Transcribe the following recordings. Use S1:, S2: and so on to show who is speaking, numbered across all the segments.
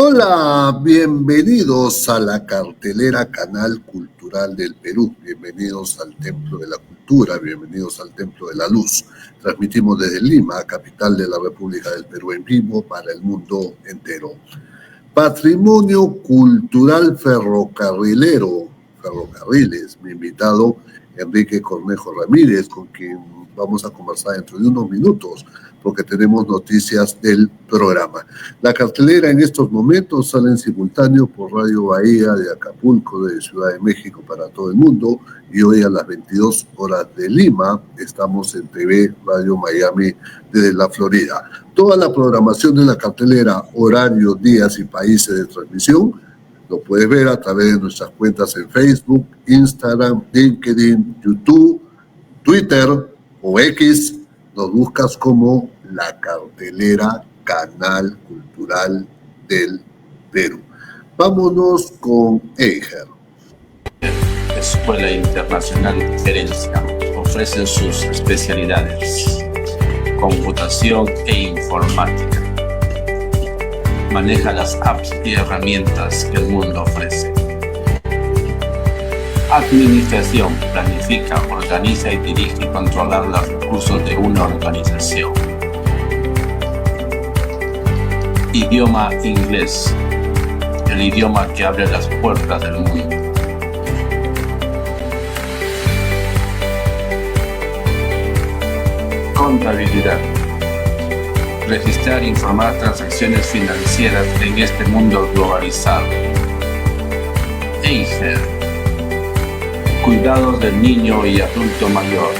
S1: Hola, bienvenidos a la cartelera Canal Cultural del Perú, bienvenidos al Templo de la Cultura, bienvenidos al Templo de la Luz. Transmitimos desde Lima, capital de la República del Perú, en vivo para el mundo entero. Patrimonio Cultural Ferrocarrilero, Ferrocarriles, mi invitado Enrique Cornejo Ramírez, con quien vamos a conversar dentro de unos minutos, porque tenemos noticias del programa. La cartelera en estos momentos sale en simultáneo por Radio Bahía de Acapulco, de Ciudad de México para todo el mundo, y hoy a las 22 horas de Lima estamos en TV Radio Miami desde la Florida. Toda la programación de la cartelera, horarios, días y países de transmisión, lo puedes ver a través de nuestras cuentas en Facebook, Instagram, LinkedIn, YouTube, Twitter o X. Nos buscas como la cartelera Canal Cultural del Perú. Vámonos con Eiger.
S2: Escuela Internacional de Gerencia ofrece sus especialidades: computación e informática. Maneja las apps y herramientas que el mundo ofrece. Administración: planifica, organiza y dirige y controlar los recursos de una organización. Idioma inglés: el idioma que abre las puertas del mundo. Contabilidad: registrar e informar transacciones financieras en este mundo globalizado. Eiger: cuidados del niño y adulto mayor,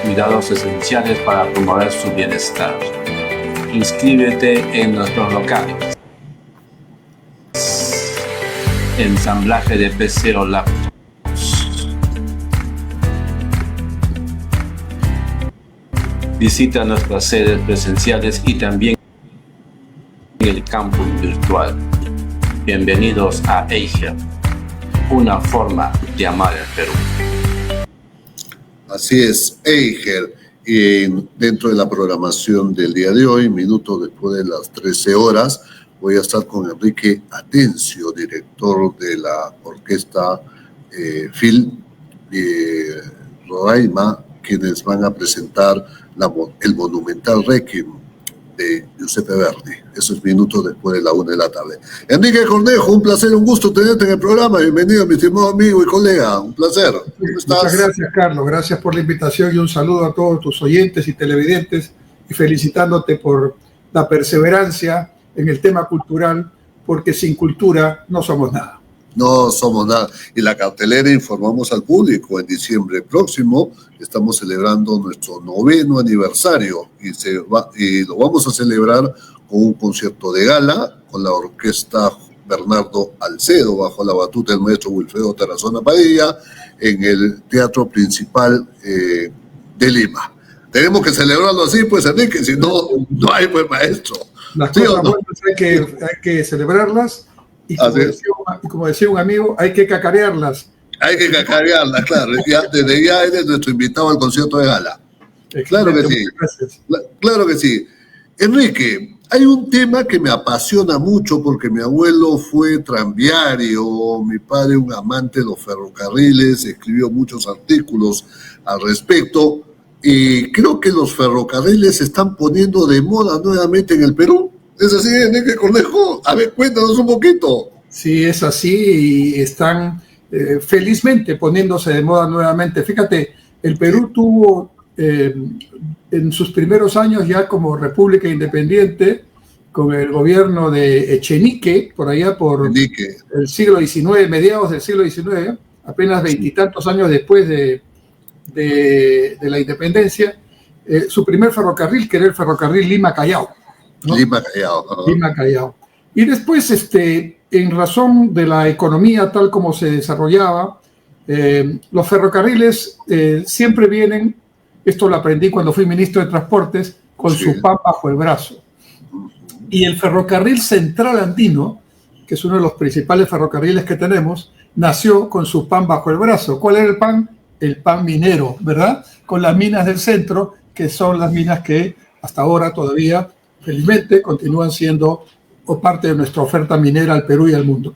S2: cuidados esenciales para promover su bienestar. Inscríbete en nuestros locales. Ensamblaje de PC o laptops. Visita nuestras sedes presenciales y también el campus virtual. Bienvenidos a Eiger, una forma de amar el Perú.
S1: Así es, Eiger. Y dentro de la programación del día de hoy, minutos después de las 13 horas, voy a estar con Enrique Atencio, director de la orquesta Phil Roraima, quienes van a presentar el monumental Requiem de Giuseppe Verdi. Eso es minutos después de la 1 de la tarde. Enrique Cornejo, un placer, un gusto tenerte en el programa. Bienvenido, mi estimado amigo y colega. Un placer. ¿Cómo estás?
S3: Muchas gracias, Carlos. Gracias por la invitación y un saludo a todos tus oyentes y televidentes, y felicitándote por la perseverancia en el tema cultural, porque sin cultura no somos nada.
S1: No somos nada. Y la cartelera, informamos al público, en diciembre próximo estamos celebrando nuestro 9º aniversario y lo vamos a celebrar con un concierto de gala con la orquesta Bernardo Alcedo, bajo la batuta del maestro Wilfredo Tarazona Padilla, en el Teatro Principal de Lima. Tenemos que celebrarlo así, pues, Enrique, si no, no hay pues maestro.
S3: Las cosas buenas hay que celebrarlas. Y como decía un amigo, hay que cacarearlas.
S1: Hay que cacarearlas, claro. Desde ya eres nuestro invitado al concierto de gala. Claro que sí. Claro que sí. Enrique, hay un tema que me apasiona mucho porque mi abuelo fue tranviario, mi padre un amante de los ferrocarriles, escribió muchos artículos al respecto y creo que los ferrocarriles se están poniendo de moda nuevamente en el Perú. ¿Es así, Enrique Cornejo? A ver, cuéntanos un poquito.
S3: Sí, es así y están felizmente poniéndose de moda nuevamente. Fíjate, el Perú tuvo en sus primeros años ya como república independiente, con el gobierno de Echenique, por allá por el siglo XIX, mediados del siglo XIX, apenas veintitantos años después de la independencia, su primer ferrocarril, que era el ferrocarril Lima-Callao. ¿no? Lima-Callao. Y después, en razón de la economía tal como se desarrollaba, los ferrocarriles siempre vienen, esto lo aprendí cuando fui ministro de Transportes, con su pan bajo el brazo. Y el ferrocarril Central Andino, que es uno de los principales ferrocarriles que tenemos, nació con su pan bajo el brazo. ¿Cuál era el pan? El pan minero, ¿verdad? Con las minas del centro, que son las minas que hasta ahora todavía, felizmente, continúan siendo o parte de nuestra oferta minera al Perú y al mundo.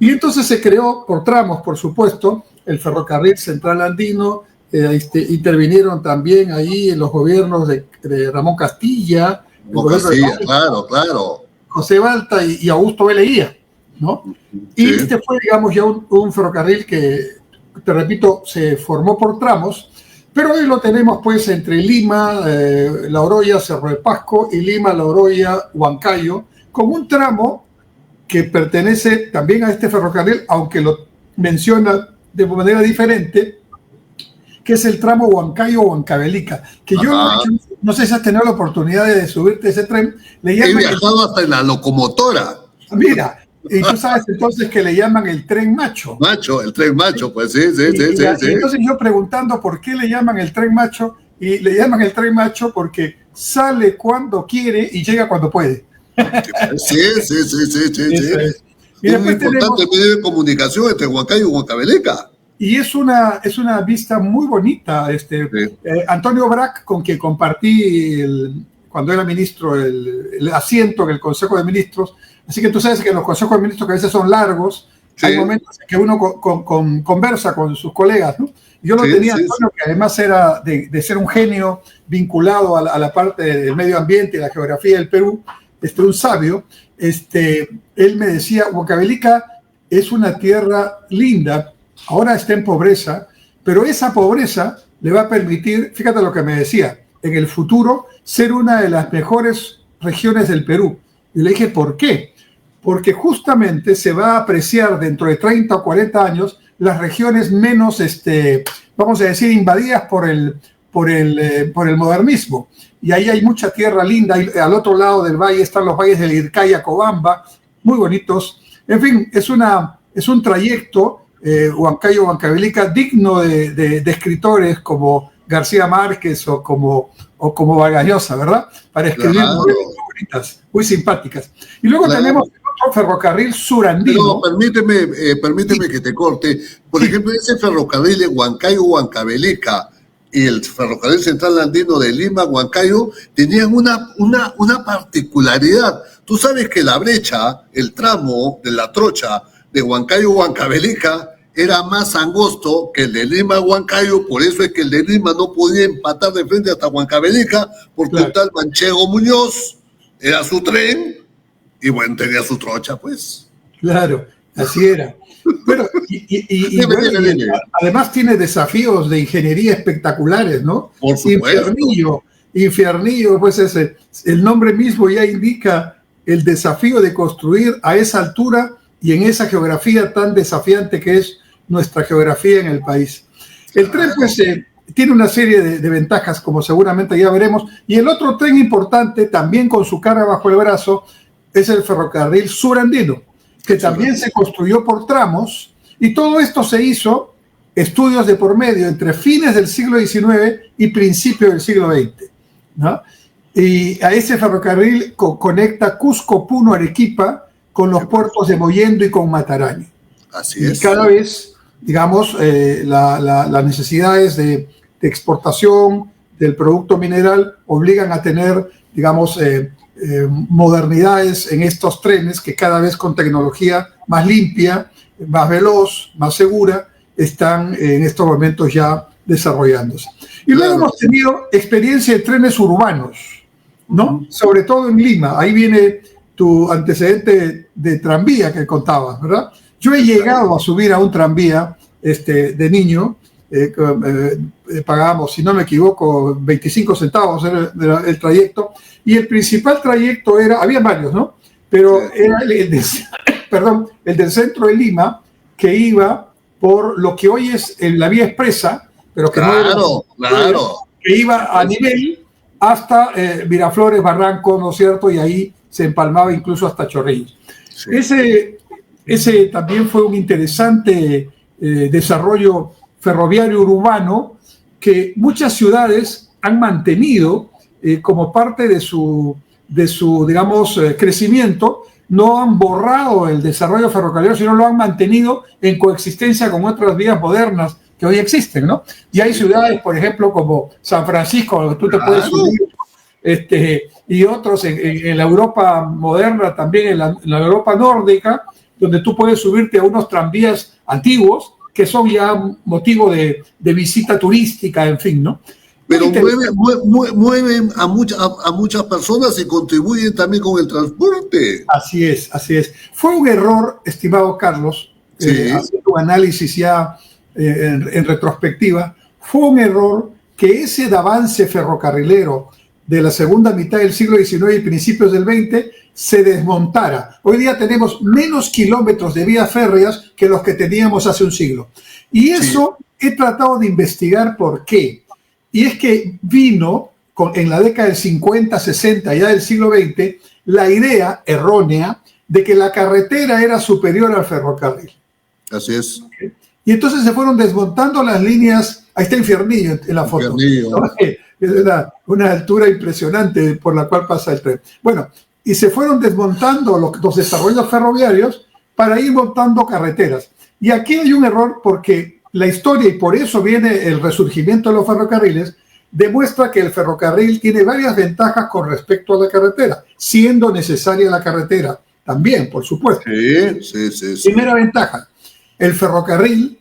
S3: Y entonces se creó por tramos, por supuesto, el ferrocarril central andino. Intervinieron también ahí en los gobiernos de Ramón Castilla,
S1: claro.
S3: José Balta y Augusto B. Leguía, ¿no? Y este fue, digamos, ya un ferrocarril que, te repito, se formó por tramos, pero hoy lo tenemos pues entre Lima, La Oroya, Cerro de Pasco, y Lima, La Oroya, Huancayo, con un tramo que pertenece también a este ferrocarril, aunque lo menciona de manera diferente, que es el tramo Huancayo-Huancavelica, que yo no sé si has tenido la oportunidad de subirte a ese tren.
S1: He viajado hasta en la locomotora.
S3: Mira, y tú sabes entonces que le llaman el tren macho.
S1: El tren macho, pues sí.
S3: Entonces yo preguntando por qué le llaman el tren macho, y le llaman el tren macho porque sale cuando quiere y llega cuando puede.
S1: Sí. Y un importante medio de comunicación entre Huancayo y Huancavelica.
S3: Y es una vista muy bonita. Antonio Brac, con quien compartí cuando era ministro el asiento en el Consejo de Ministros, así que tú sabes que los consejos de ministros que a veces son largos, hay momentos en que uno conversa con sus colegas, ¿no? Yo lo tenía Antonio, que además era de ser un genio vinculado a la parte del medio ambiente y la geografía del Perú, un sabio. Él me decía, Huancavelica es una tierra linda, ahora está en pobreza, pero esa pobreza le va a permitir, fíjate lo que me decía, en el futuro ser una de las mejores regiones del Perú. Y le dije, ¿por qué? Porque justamente se va a apreciar dentro de 30 o 40 años las regiones menos, vamos a decir, invadidas por el modernismo. Y ahí hay mucha tierra linda. Y al otro lado del valle están los valles del Ircaya, Cobamba, muy bonitos. En fin, es un trayecto, Huancayo-Huancavelica, digno de escritores como García Márquez o como Vargas Llosa, ¿verdad? Para escribir novelas muy bonitas, muy simpáticas. Y luego tenemos otro ferrocarril surandino.
S1: Pero permíteme que te corte. Por ejemplo, ese ferrocarril de Huancayo-Huancavelica y el ferrocarril central andino de Lima, Huancayo, tenían una particularidad. Tú sabes que la brecha, el tramo de la trocha de Huancayo-Huancavelica era más angosto que el de Lima-Huancayo, por eso es que el de Lima no podía empatar de frente hasta Huancavelica, porque un tal Manchego Muñoz era su tren y bueno, tenía su trocha, pues. Claro,
S3: así era. Pero, además tiene desafíos de ingeniería espectaculares, ¿no?
S1: Por supuesto.
S3: Infiernillo, pues el nombre mismo ya indica el desafío de construir a esa altura y en esa geografía tan desafiante que es nuestra geografía en el país. El tren pues tiene una serie de ventajas, como seguramente ya veremos, y el otro tren importante, también con su carga bajo el brazo, es el ferrocarril surandino, que también se construyó por tramos, y todo esto se hizo, estudios de por medio, entre fines del siglo XIX y principios del siglo XX, ¿no? Y a ese ferrocarril conecta Cusco, Puno, Arequipa, con los puertos de Mollendo y con Mataraño.
S1: Así es.
S3: Y cada vez, digamos, las necesidades de exportación del producto mineral obligan a tener, digamos, modernidades en estos trenes que cada vez con tecnología más limpia, más veloz, más segura, están en estos momentos ya desarrollándose. Y luego hemos tenido experiencia de trenes urbanos, ¿no? Sobre todo en Lima. Ahí viene tu antecedente de tranvía que contabas, ¿verdad? Yo he llegado a subir a un tranvía de niño, pagábamos, si no me equivoco, 25 centavos era el trayecto, y el principal trayecto había varios, ¿no? Pero era el del centro de Lima, que iba por lo que hoy es la vía expresa, pero que que iba a nivel hasta Miraflores, Barranco, ¿no es cierto? Y ahí se empalmaba incluso hasta Chorrillos. Sí. Ese también fue un interesante desarrollo ferroviario urbano que muchas ciudades han mantenido como parte de su digamos, crecimiento. No han borrado el desarrollo ferroviario, sino lo han mantenido en coexistencia con otras vías modernas que hoy existen, ¿no? Y hay ciudades, por ejemplo, como San Francisco, donde tú te puedes subir y otros en la Europa moderna, también en la Europa nórdica, donde tú puedes subirte a unos tranvías antiguos que son ya motivo de visita turística, en fin, ¿no?
S1: Pero mueven a muchas personas y contribuyen también con el transporte.
S3: Así es, así es. Fue un error, estimado Carlos,
S1: Sí.
S3: haciendo un análisis ya en retrospectiva, fue un error que ese avance ferrocarrilero de la segunda mitad del siglo XIX y principios del XX se desmontara. Hoy día tenemos menos kilómetros de vías férreas que los que teníamos hace un siglo. Y eso he tratado de investigar por qué. Y es que vino en la década del 50, 60, ya del siglo XX, la idea errónea de que la carretera era superior al ferrocarril.
S1: Así es.
S3: Y entonces se fueron desmontando las líneas. Ahí está Infiernillo en la foto. ¿No? Es una altura impresionante por la cual pasa el tren. Bueno, y se fueron desmontando los desarrollos ferroviarios para ir montando carreteras. Y aquí hay un error porque la historia, y por eso viene el resurgimiento de los ferrocarriles, demuestra que el ferrocarril tiene varias ventajas con respecto a la carretera, siendo necesaria la carretera también, por supuesto.
S1: Sí.
S3: Primera ventaja, el ferrocarril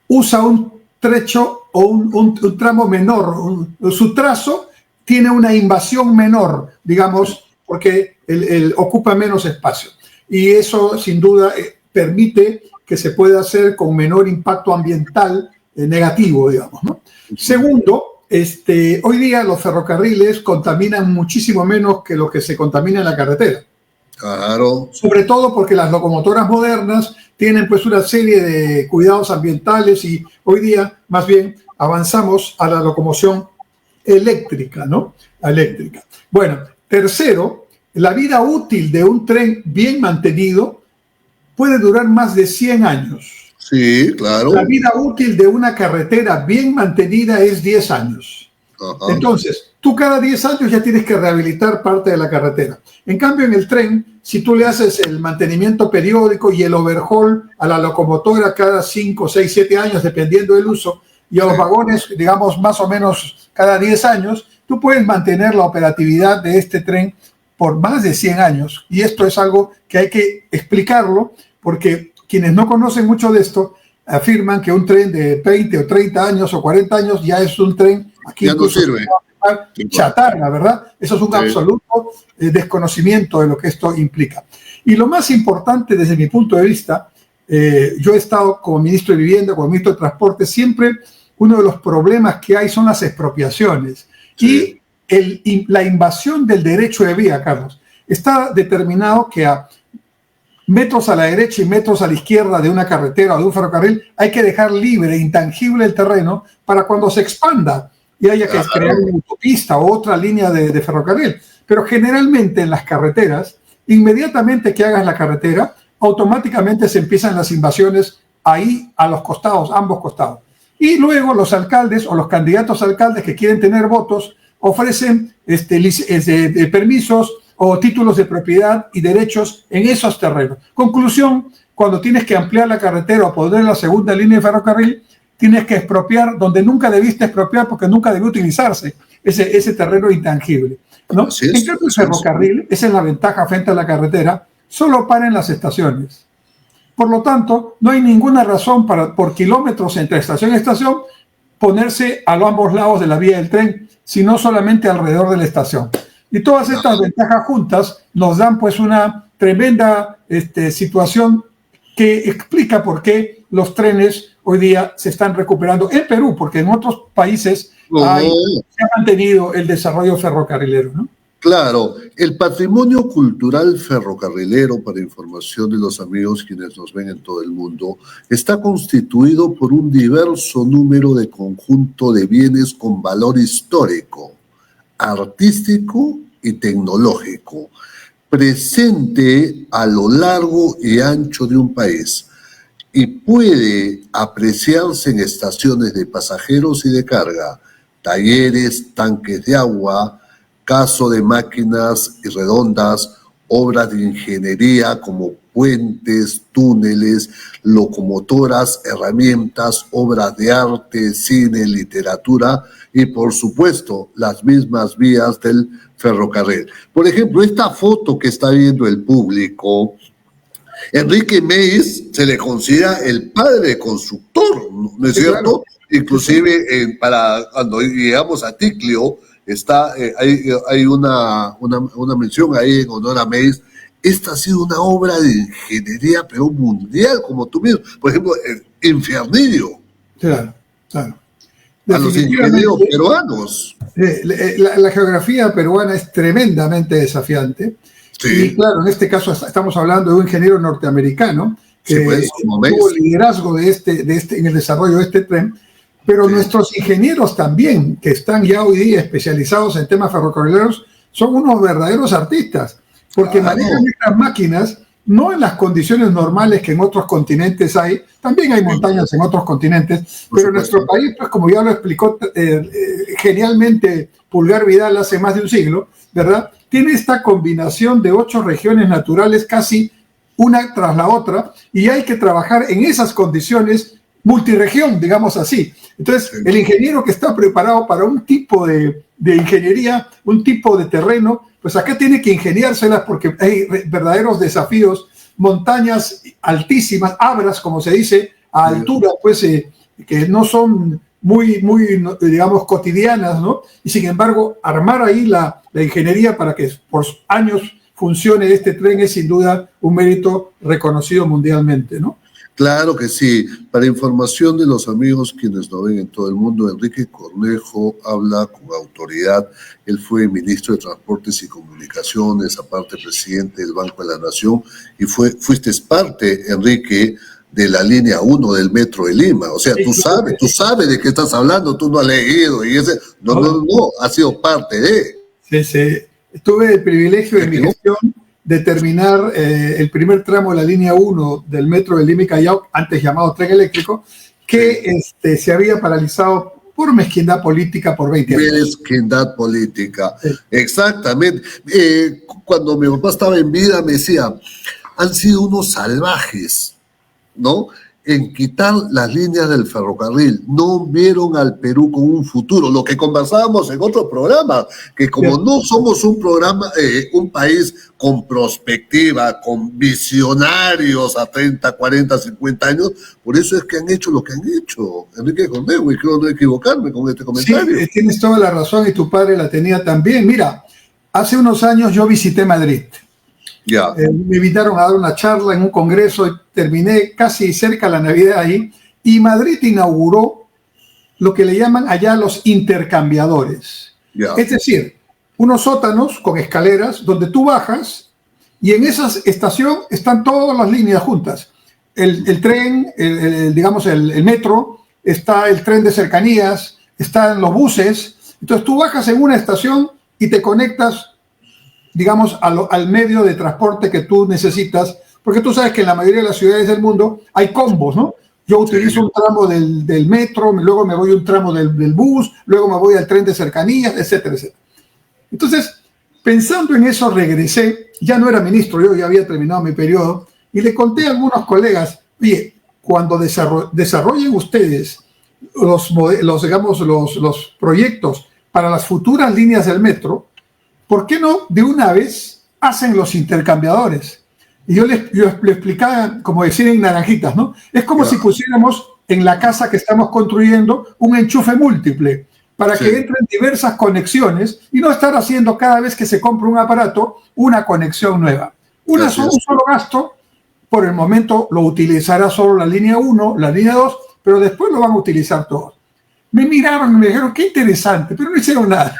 S3: usa un trecho o un tramo menor, su trazo tiene una invasión menor, digamos, porque ocupa menos espacio. Y eso, sin duda, permite que se pueda hacer con menor impacto ambiental negativo, digamos, ¿no? Segundo, hoy día los ferrocarriles contaminan muchísimo menos que lo que se contamina en la carretera.
S1: Claro.
S3: Sobre todo porque las locomotoras modernas tienen pues una serie de cuidados ambientales y hoy día más bien avanzamos a la locomoción eléctrica, ¿no? Eléctrica. Bueno, tercero, la vida útil de un tren bien mantenido puede durar más de 100 años.
S1: Sí, claro.
S3: La vida útil de una carretera bien mantenida es 10 años. Ajá. Entonces, tú cada 10 años ya tienes que rehabilitar parte de la carretera. En cambio, en el tren, si tú le haces el mantenimiento periódico y el overhaul a la locomotora cada 5, 6, 7 años, dependiendo del uso, y a los vagones, digamos, más o menos cada 10 años, tú puedes mantener la operatividad de este tren por más de 100 años. Y esto es algo que hay que explicarlo, porque quienes no conocen mucho de esto afirman que un tren de 20 o 30 años o 40 años ya es un tren aquí
S1: ya no sirve.
S3: Chatarra, ¿verdad? Eso es un absoluto desconocimiento de lo que esto implica. Y lo más importante desde mi punto de vista, yo he estado como ministro de Vivienda, como ministro de Transporte, siempre uno de los problemas que hay son las expropiaciones y la invasión del derecho de vía, Carlos. Está determinado que a metros a la derecha y metros a la izquierda de una carretera o de un ferrocarril hay que dejar libre, intangible el terreno para cuando se expanda y haya que crear una autopista o otra línea de ferrocarril. Pero generalmente en las carreteras, inmediatamente que hagas la carretera, automáticamente se empiezan las invasiones ahí a los costados, ambos costados. Y luego los alcaldes o los candidatos a alcaldes que quieren tener votos ofrecen permisos o títulos de propiedad y derechos en esos terrenos. Conclusión, cuando tienes que ampliar la carretera o poner la segunda línea de ferrocarril, tienes que expropiar donde nunca debiste expropiar porque nunca debió utilizarse ese terreno intangible, ¿no? En cambio, el ferrocarril, esa es la ventaja frente a la carretera, solo para en las estaciones. Por lo tanto, no hay ninguna razón para, por kilómetros entre estación y estación, ponerse a los ambos lados de la vía del tren, sino solamente alrededor de la estación. Y todas estas ventajas juntas nos dan pues una tremenda situación que explica por qué los trenes hoy día se están recuperando en Perú, porque en otros países se ha mantenido el desarrollo ferrocarrilero, ¿no?
S1: Claro, el patrimonio cultural ferrocarrilero, para información de los amigos quienes nos ven en todo el mundo, está constituido por un diverso número de conjunto de bienes con valor histórico, artístico y tecnológico, presente a lo largo y ancho de un país y puede apreciarse en estaciones de pasajeros y de carga, talleres, tanques de agua, caso de máquinas y redondas, obras de ingeniería como puentes, túneles, locomotoras, herramientas, obras de arte, cine, literatura y, por supuesto, las mismas vías del ferrocarril. Por ejemplo, esta foto que está viendo el público, Enrique Meis se le considera el padre constructor, ¿no es cierto? Claro. Inclusive para cuando llegamos a Ticlio, hay una mención ahí en honor a Meis. Esta ha sido una obra de ingeniería, pero mundial, como tú mismo. Por ejemplo, Infiernillo.
S3: Claro, claro.
S1: A los ingenieros peruanos.
S3: La geografía peruana es tremendamente desafiante. Sí. Y claro, en este caso estamos hablando de un ingeniero norteamericano que tuvo liderazgo en el desarrollo de este tren, pero nuestros ingenieros también, que están ya hoy día especializados en temas ferrocarrileros, son unos verdaderos artistas, porque manejan estas máquinas no en las condiciones normales que en otros continentes hay, también hay montañas en otros continentes, pero en nuestro país, pues como ya lo explicó genialmente Pulgar Vidal hace más de un siglo, ¿verdad? Tiene esta combinación de 8 regiones naturales casi una tras la otra, y hay que trabajar en esas condiciones multiregión, digamos así. Entonces, el ingeniero que está preparado para un tipo de ingeniería, un tipo de terreno, pues acá tiene que ingeniárselas porque hay verdaderos desafíos, montañas altísimas, abras, como se dice, a altura, pues, que no son muy, digamos, cotidianas, ¿no? Y sin embargo, armar ahí la ingeniería para que por años funcione este tren es sin duda un mérito reconocido mundialmente, ¿no?
S1: Claro que sí. Para información de los amigos quienes nos ven en todo el mundo, Enrique Cornejo habla con autoridad. Él fue ministro de Transportes y Comunicaciones, aparte presidente del Banco de la Nación, y fuiste parte, Enrique, de la línea 1 del Metro de Lima. O sea, tú sabes de qué estás hablando, tú no has leído, y no, has sido parte de.
S3: Sí. Tuve el privilegio de mi gestión de terminar el primer tramo de la línea 1 del Metro de Lima y Callao, antes llamado Tren Eléctrico, que se había paralizado por mezquindad política por 20 años.
S1: Mezquindad política, exactamente. Cuando mi papá estaba en vida me decía, han sido unos salvajes, ¿no?, en quitar las líneas del ferrocarril. No vieron al Perú con un futuro. Lo que conversábamos en otros programas, que como no somos un país con perspectiva, con visionarios a 30, 40, 50 años, por eso es que han hecho lo que han hecho. Enrique Cornejo, y creo no equivocarme con este comentario.
S3: Sí, tienes toda la razón y tu padre la tenía también. Mira, hace unos años yo visité Madrid. Me invitaron a dar una charla en un congreso y terminé casi cerca de la Navidad ahí, y Madrid inauguró lo que le llaman allá los intercambiadores. Es decir, unos sótanos con escaleras donde tú bajas y en esa estación están todas las líneas juntas. El tren, digamos el metro, está el tren de cercanías, están los buses. Entonces tú bajas en una estación y te conectas, digamos, al medio de transporte que tú necesitas, porque tú sabes que en la mayoría de las ciudades del mundo hay combos, ¿no? Yo utilizo un tramo del metro, luego me voy a un tramo del bus, luego me voy al tren de cercanías, etcétera, etcétera. Entonces, pensando en eso, regresé, ya no era ministro, yo ya había terminado mi periodo, y le conté a algunos colegas, oye, cuando desarrollen ustedes los proyectos para las futuras líneas del metro, ¿por qué no de una vez hacen los intercambiadores? Y yo le explicaba, como decir en naranjitas, ¿no? Es como si pusiéramos en la casa que estamos construyendo un enchufe múltiple para que entren diversas conexiones y no estar haciendo cada vez que se compra un aparato una conexión nueva. Un solo gasto, por el momento lo utilizará solo la línea 1, la línea 2, pero después lo van a utilizar todos. Me miraron y me dijeron, qué interesante, pero no hicieron nada.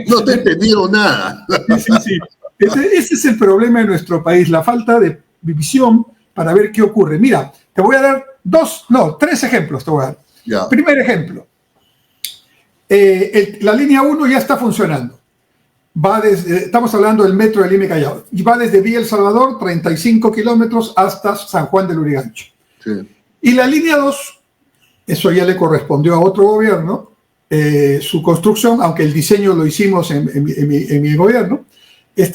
S1: No te entendieron nada.
S3: Sí. Ese es el problema de nuestro país, la falta de visión para ver qué ocurre. Mira, te voy a dar 3 ejemplos. Te voy a dar. Primer ejemplo, la línea 1 ya está funcionando. Estamos hablando del Metro de Lima y Callao. Y va desde Villa El Salvador, 35 kilómetros, hasta San Juan del Lurigancho. Y la línea 2, eso ya le correspondió a otro gobierno, su construcción, aunque el diseño lo hicimos en mi gobierno,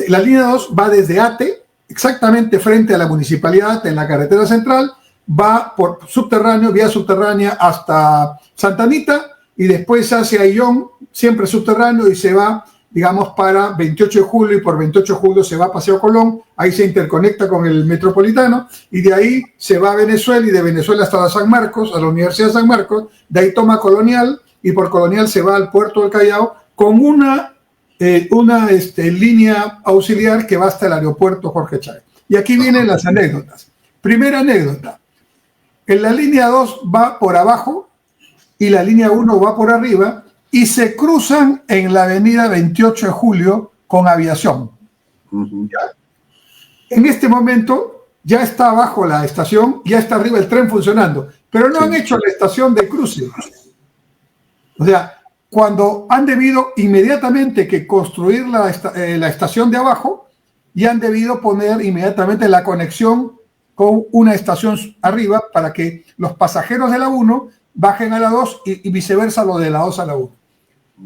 S3: La línea 2 va desde Ate, exactamente frente a la municipalidad de Ate, en la carretera central, va por subterráneo, vía subterránea hasta Santa Anita y después hacia Ayllón, siempre subterráneo, y se va, digamos, para 28 de julio, y por 28 de julio se va a Paseo Colón, ahí se interconecta con el Metropolitano, y de ahí se va a Venezuela, y de Venezuela hasta San Marcos, a la Universidad de San Marcos, de ahí toma Colonial, y por Colonial se va al puerto del Callao, con una línea auxiliar que va hasta el aeropuerto Jorge Chávez. Y aquí vienen las anécdotas. Primera anécdota. En la línea 2 va por abajo y la línea 1 va por arriba y se cruzan en la avenida 28 de julio con Aviación. En este momento ya está abajo la estación, ya está arriba el tren funcionando, pero no han hecho la estación de cruce. O sea, cuando han debido inmediatamente que construir la estación de abajo, y han debido poner inmediatamente la conexión con una estación arriba para que los pasajeros de la 1 bajen a la 2 y viceversa lo de la 2 a la 1.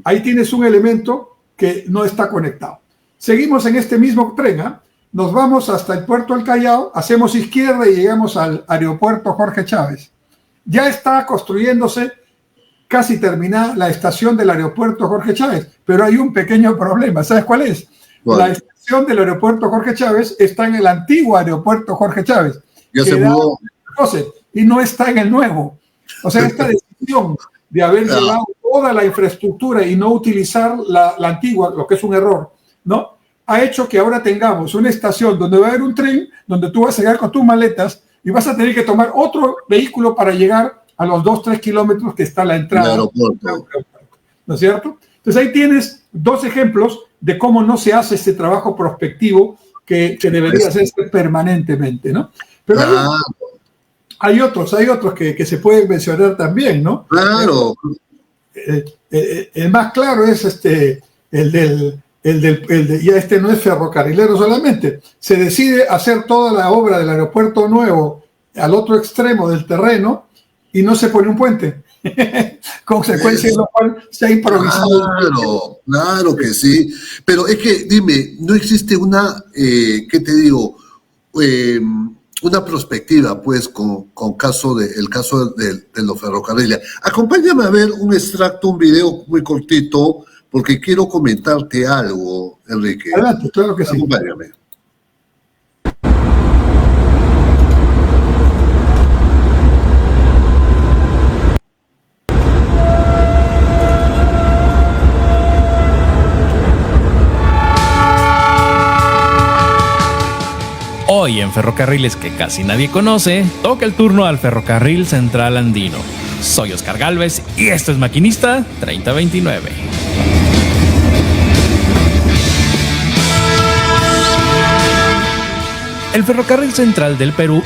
S3: Ahí tienes un elemento que no está conectado. Seguimos en este mismo tren, ¿eh? Nos vamos hasta el puerto del Callao, hacemos izquierda y llegamos al aeropuerto Jorge Chávez. Ya está construyéndose, casi terminada, la estación del aeropuerto Jorge Chávez, pero hay un pequeño problema. ¿Sabes cuál es?
S1: ¿Cuál?
S3: La estación del aeropuerto Jorge Chávez está en el antiguo aeropuerto Jorge Chávez.
S1: Ya se mudó.
S3: Y no está en el nuevo. O sea, esta decisión de haber llevado toda la infraestructura y no utilizar la antigua, lo que es un error, ¿no?, ha hecho que ahora tengamos una estación donde va a haber un tren, donde tú vas a llegar con tus maletas y vas a tener que tomar otro vehículo para llegar a los 2-3 kilómetros que está la entrada.
S1: Aeropuerto.
S3: ¿No es cierto? Entonces ahí tienes dos ejemplos de cómo no se hace este trabajo prospectivo que debería hacerse permanentemente, ¿no? Pero hay otros que se pueden mencionar también, ¿no?
S1: Claro.
S3: El más claro es ya este no es ferrocarrilero solamente. Se decide hacer toda la obra del aeropuerto nuevo al otro extremo del terreno y no se pone un puente. Consecuencia de lo cual se ha improvisado.
S1: Claro que sí. Pero es que, dime, no existe una, ¿qué te digo? Una perspectiva, pues, con el caso de los ferrocarriles. Acompáñame a ver un extracto, un video muy cortito, porque quiero comentarte algo, Enrique.
S3: Adelante, claro que sí.
S1: Acompáñame.
S4: Hoy en Ferrocarriles que casi nadie conoce, toca el turno al Ferrocarril Central Andino. Soy Oscar Gálvez y esto es Maquinista 3029. El Ferrocarril Central del Perú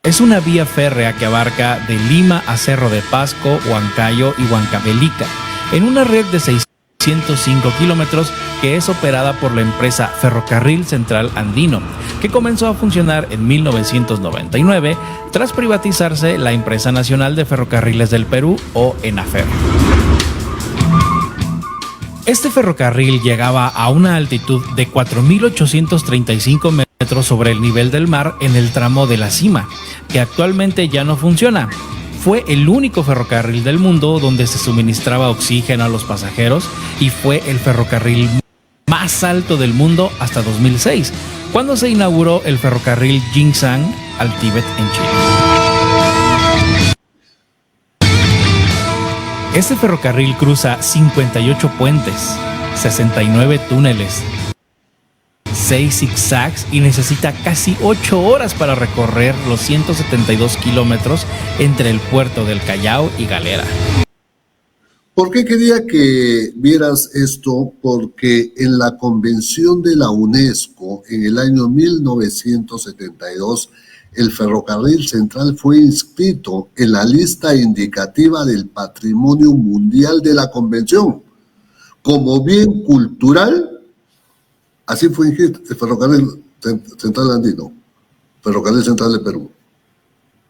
S4: es una vía férrea que abarca de Lima a Cerro de Pasco, Huancayo y Huancavelica, en una red de 605 kilómetros que es operada por la empresa Ferrocarril Central Andino, que comenzó a funcionar en 1999 tras privatizarse la Empresa Nacional de Ferrocarriles del Perú, o ENAFER. Este ferrocarril llegaba a una altitud de 4.835 metros sobre el nivel del mar en el tramo de la cima, que actualmente ya no funciona. Fue el único ferrocarril del mundo donde se suministraba oxígeno a los pasajeros y fue el ferrocarril más alto del mundo hasta 2006, cuando se inauguró el ferrocarril Jinzhang al Tíbet en China. Este ferrocarril cruza 58 puentes, 69 túneles, 6 zigzags y necesita casi 8 horas para recorrer los 172 kilómetros entre el puerto del Callao y Galera.
S1: ¿Por qué quería que vieras esto? Porque en la convención de la UNESCO en el año 1972, el ferrocarril central fue inscrito en la lista indicativa del Patrimonio Mundial de la Convención como bien cultural. Así fue inscrito el Ferrocarril Central Andino, Ferrocarril Central de Perú.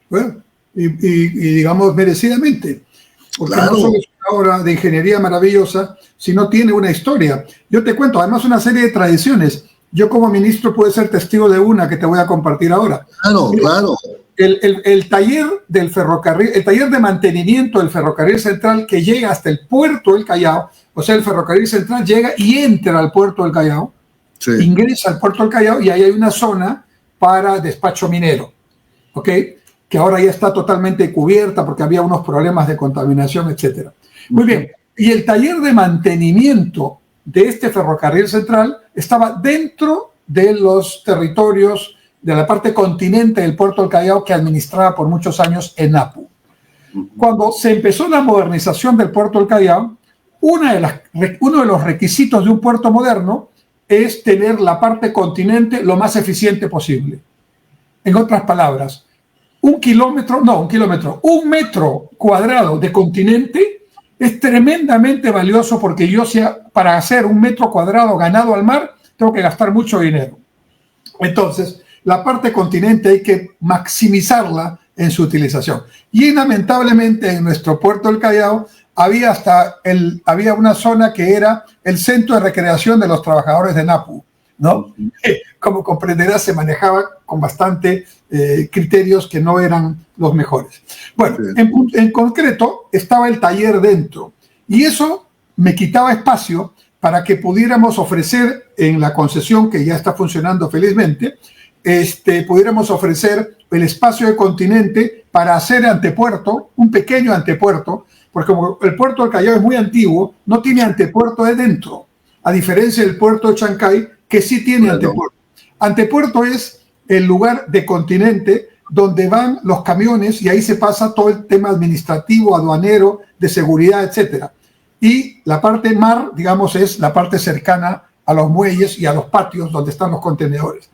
S3: Bueno, y digamos merecidamente, porque
S1: claro,
S3: no solo es obra de ingeniería maravillosa si no tiene una historia? Yo te cuento, además, una serie de tradiciones. Yo como ministro puedo ser testigo de una que te voy a compartir ahora.
S1: Claro, claro.
S3: El taller del ferrocarril, el taller de mantenimiento del ferrocarril central que llega hasta el puerto del Callao, o sea, el ferrocarril central llega y entra al puerto del Callao, sí, ingresa al puerto del Callao y ahí hay una zona para despacho minero, ¿ok? Que ahora ya está totalmente cubierta porque había unos problemas de contaminación, etcétera. Muy bien, y el taller de mantenimiento de este ferrocarril central estaba dentro de los territorios de la parte continente del puerto del Callao que administraba por muchos años ENAPU. Cuando se empezó la modernización del puerto del Callao, uno de los requisitos de un puerto moderno es tener la parte continente lo más eficiente posible. En otras palabras, un metro cuadrado de continente es tremendamente valioso porque para hacer un metro cuadrado ganado al mar, tengo que gastar mucho dinero. Entonces, la parte continente hay que maximizarla en su utilización. Y lamentablemente en nuestro puerto del Callao había una zona que era el centro de recreación de los trabajadores de NAPU, ¿no? Como comprenderás, se manejaba con bastante criterios que no eran los mejores. Bueno, en concreto estaba el taller dentro y eso me quitaba espacio para que pudiéramos ofrecer en la concesión que ya está funcionando felizmente, pudiéramos ofrecer el espacio de continente para hacer antepuerto, un pequeño antepuerto, porque como el puerto del Callao es muy antiguo, no tiene antepuerto de dentro, a diferencia del puerto de Chancay, que sí tiene antepuerto. Antepuerto es el lugar de continente donde van los camiones y ahí se pasa todo el tema administrativo, aduanero, de seguridad, etcétera. Y la parte mar, digamos, es la parte cercana a los muelles y a los patios donde están los contenedores.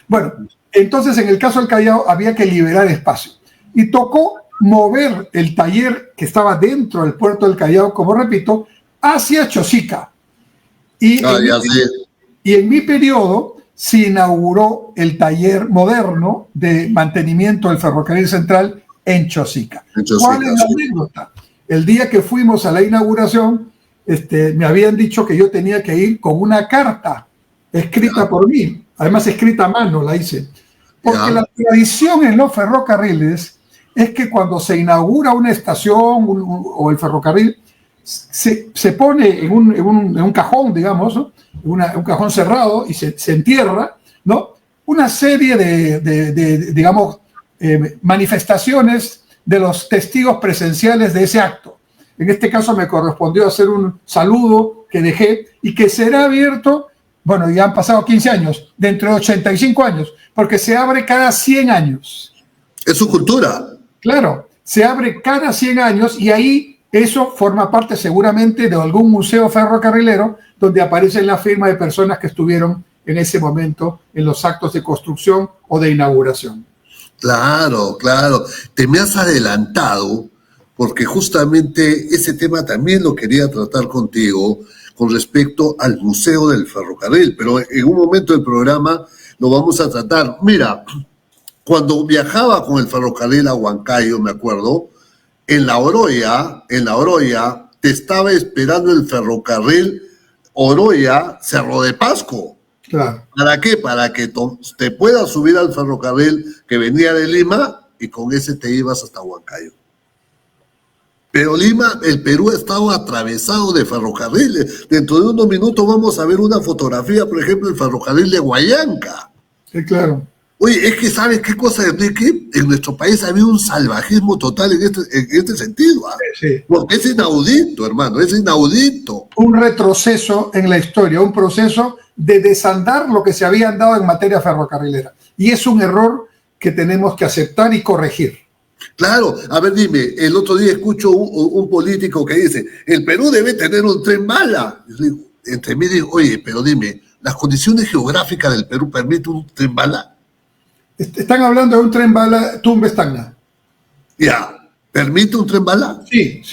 S3: Bueno, entonces en el caso del Callao había que liberar espacio y tocó mover el taller que estaba dentro del puerto del Callao, como repito, hacia Chosica. Y en mi periodo se inauguró el taller moderno de mantenimiento del ferrocarril central en Chosica. ¿Cuál es la anécdota? El día que fuimos a la inauguración, me habían dicho que yo tenía que ir con una carta escrita por mí, además escrita a mano la hice, porque la tradición en los ferrocarriles es que cuando se inaugura una estación o el ferrocarril, se pone en un cajón, digamos, ¿no? Un cajón cerrado y se entierra, ¿no? Una serie digamos, manifestaciones de los testigos presenciales de ese acto. En este caso me correspondió hacer un saludo que dejé y que será abierto, bueno, ya han pasado 15 años, dentro de 85 años, porque se abre cada 100 años.
S1: Es su cultura.
S3: Claro, se abre cada 100 años y ahí eso forma parte seguramente de algún museo ferrocarrilero donde aparecen la firma de personas que estuvieron en ese momento en los actos de construcción o de inauguración.
S1: Claro, claro. Te me has adelantado porque justamente ese tema también lo quería tratar contigo con respecto al Museo del Ferrocarril, pero en un momento del programa lo vamos a tratar. Mira, cuando viajaba con el ferrocarril a Huancayo, me acuerdo, en la Oroya te estaba esperando el ferrocarril Oroya-Cerro de Pasco.
S3: Claro.
S1: ¿Para qué? Para que te puedas subir al ferrocarril que venía de Lima y con ese te ibas hasta Huancayo. Pero el Perú ha estado atravesado de ferrocarriles. Dentro de unos minutos vamos a ver una fotografía, por ejemplo, del ferrocarril de Huallanca.
S3: Sí, claro.
S1: Oye, es que ¿sabes qué cosa? Es que en nuestro país ha habido un salvajismo total en este sentido. Sí. Porque es inaudito, hermano, es inaudito.
S3: Un retroceso en la historia, un proceso de desandar lo que se había andado en materia ferrocarrilera. Y es un error que tenemos que aceptar y corregir.
S1: Claro, a ver, dime, el otro día escucho un político que dice, el Perú debe tener un tren bala. Yo digo, entre mí digo, oye, pero dime, ¿las condiciones geográficas del Perú permiten un tren bala?
S3: Están hablando de un tren bala Tumbes-Tacna.
S1: Ya, ¿permite un tren bala?
S3: Sí,